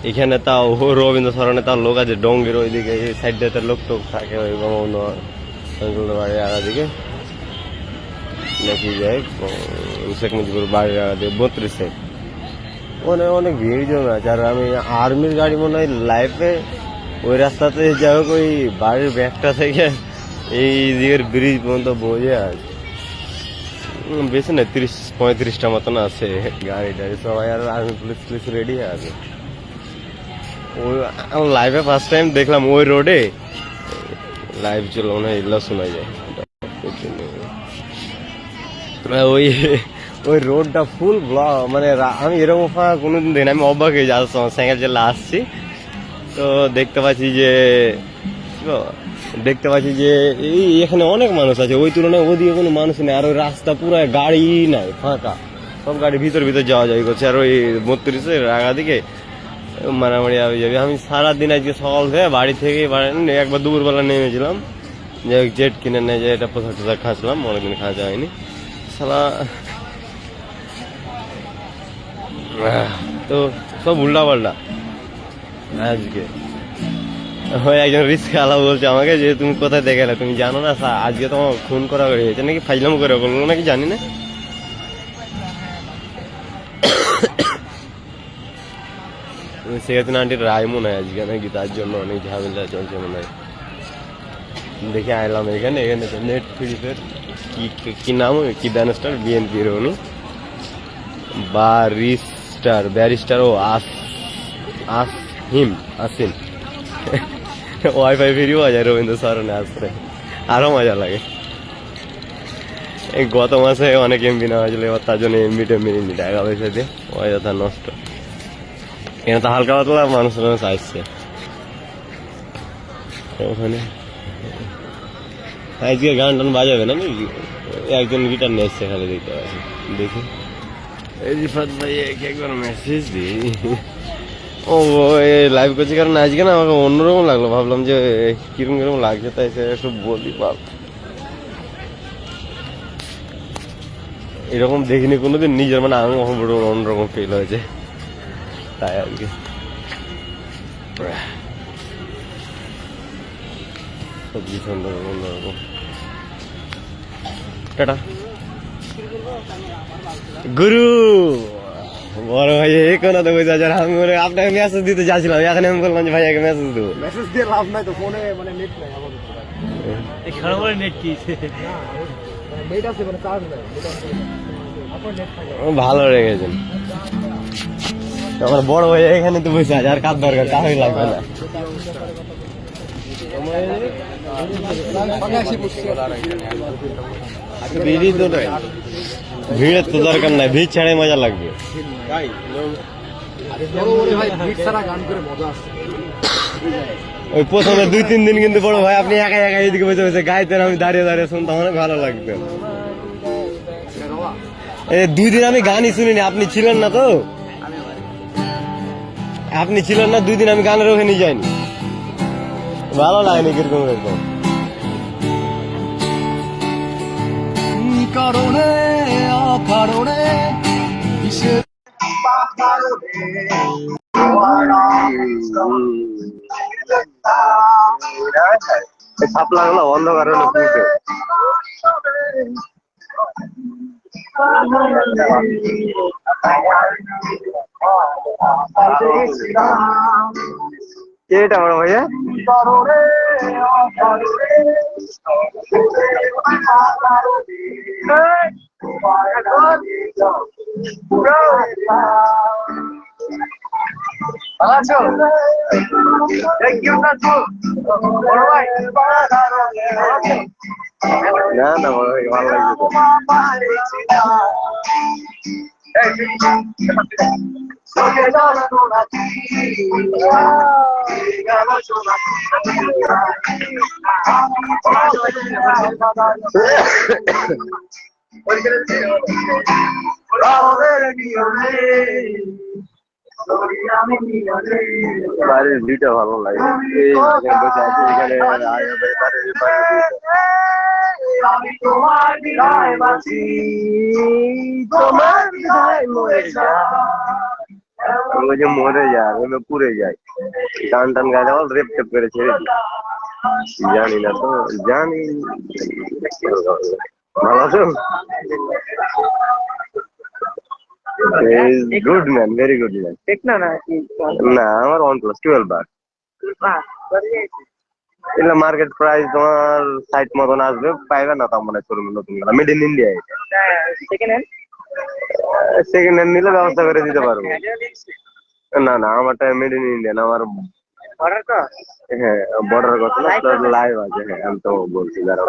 এখানে তাও রবীন্দ্র সরণে তাও লোক আছে, ডঙ্গির ওইদিকে এই সাইডটাতে লোক টোক থাকে, ওই বাড়ির আগা দিকে নাকি যায় শেখ মুজিবুর বাড়ির আগা দিকে 32 সাইড অনেক ভিড় জমে আছে। আর আমি আর্মির গাড়ি মনে হয় লাইফে ওই রাস্তাতে যাই হোক ওই বাড়ির ব্যাগটা থেকে এই দিকের ব্রিজ পর্যন্ত বোঝে আছে, বেশি না 30-35টা মতন আছে গাড়ি টাড়ি সবাই। আর আর্মি পুলিশ রেডি আছে। ওই আমার লাইফে ফার্স্ট টাইম দেখলাম ওই রোডে লাইভ চলো মনে হয় এগুলো শোনা যায়। ওই রোডটা ফুল ব্লক, মানে আমি এরকম ফাঁকা কোনোদিন দেখি না। আমি অবাক হয়ে যাচ্ছি, সাইকেল চালা আসছি তো দেখতে পাচ্ছি যে এই এখানে অনেক মানুষ আছে, ওই তুলনায় ওদিকে কোনো মানুষ নেই। আর ওই রাস্তা পুরো গাড়ি নাই, ফাঁকা, সব গাড়ি ভিতর যাওয়া যাওয়ি করছে। আর ওই 32-এর আগা দিকে মারামারি হয়ে যাবে। আমি সারাদিন আজকে সকাল থেকে বাড়ি থেকে একবার দুপুরবেলা নেমেছিলাম, যে জেট কিনে নেয়, যে এটা পোশাক টোশাক খাঁচলাম, অনেকদিন খাঁচা হয়নি সালা। তো সব উল্টা পাল্টা আজকে। ওই একজন রিক্সা আলা বলছে আমাকে যে তুমি কোথায় দেখে এলে, তুমি জানো না আজকে তোমার খুন করা হয়েছে নাকি, ফাইজলাম করে বললো নাকি জানি না। শেখ হাসিনা আন্টির রায় মনে হয় আজকে নাকি, তার জন্য অনেক ঝামেলা চলছে মনে হয়। দেখে আইলাম এখানে নেট ফ্রিজের কি নাম, কি ব্যারিস্টার বিএনপির উনি ব্যারিস্টার ও আসিন ওয়াইফাই ফ্রি পাওয়া যায় রবীন্দ্র সরণে আসতে, আরো মজা লাগে। এই গত মাসে অনেক এমবি নেওয়া হয়েছিল, এবার তার জন্য এমবি টেমবি টাকা পয়সা দিয়ে অযথা নষ্ট। এখানে তো হালকা পাতলা মানুষ আসছে ওখানে। আজকে গান টান বাজাবে না, একজন গিটার নিয়ে এসছে খালি দেখতে পাচ্ছি। দেখি এই রিফাত ভাই একবার মেসেজ দিই, ও লাইভ করছি কারণ আজকে না আমাকে অন্যরকম লাগলো, ভাবলাম যে কিরকম লাগছে তাই সে একটু বলি। বাপ এরকম দেখিনি কোনোদিন নিজের, মানে আমি অন্যরকম ফিল হয়েছে তাই আজকে। সবজি অন্যরকম। টাটা গুরু বড় ভাই এই কোনো তো বুঝা যায়। আমি আপনাকে মেসেজ দিতে যাচ্ছিলাম, এখন আমি বললাম যে ভাইয়াকে মেসেজ দেবো। মেসেজ দিয়ে লাভ নাই তো, ফোনে মানে নেট নাই আমাদের। নেট কি নেট আছে, মানে চার্জ নাই, ভালো রেখেছেন। আমার বড় ভাই এখানে তো বসে আছে, আর কার দরকার, কারোই লাগবে না। ভিড়ের তো দরকার নাই, ভিড় ছাড়াই মজা লাগবে। ওই প্রথমে 2-3 দিন কিন্তু বড় ভাই আপনি একা এদিকে বসে বসে গাইতেন, আমি দাঁড়িয়ে শুনতাম, অনেক ভালো লাগতো। এই 2 দিন আমি গানই শুনিনি, আপনি ছিলেন না তো, 2 দিন আমি গানের ওখানে যাইনি, ভালো লাগেনি কিরকম এরকম। কারণে অকারণে সাপ লাগলো অন্ধকার হলো পুঁতে। এটা বড় ভাইয়া আছো না না বড় ভাই ভালো লাগছে। বাড়ির ভিউটা ভালো লাগে। এই এখানে বসে আছি, এখানে বাড়ির আমি তোমার হৃদয়ে বাঁচি, তোমার হৃদয়ে মরে যাই। ওই যে মরে যায়, ওই পুড়ে যায়, গান টান গাইলে বল রেপ টেপ করে ছেড়ে দিই। জানি না তো, জানি। ভালো আছো? Good man, very good man. টেকনা না কি না, আমার OnePlus 12 বার। বাহ, এগুলো মার্কেট প্রাইস তোমার 60 মতন আসবে, পাইবে না তার মানে শোরুমে নতুন গুলো, made in India. Second hand second hand নিলে ব্যবস্থা করে দিতে পারবো। না না, আমারটা মেড ইন ইন্ডিয়া না, আমার অর্ডার কর। হ্যাঁ বর্ডার কথা না, লাইভ আছে। হ্যাঁ আমি তো বলছি দাঁড়াও।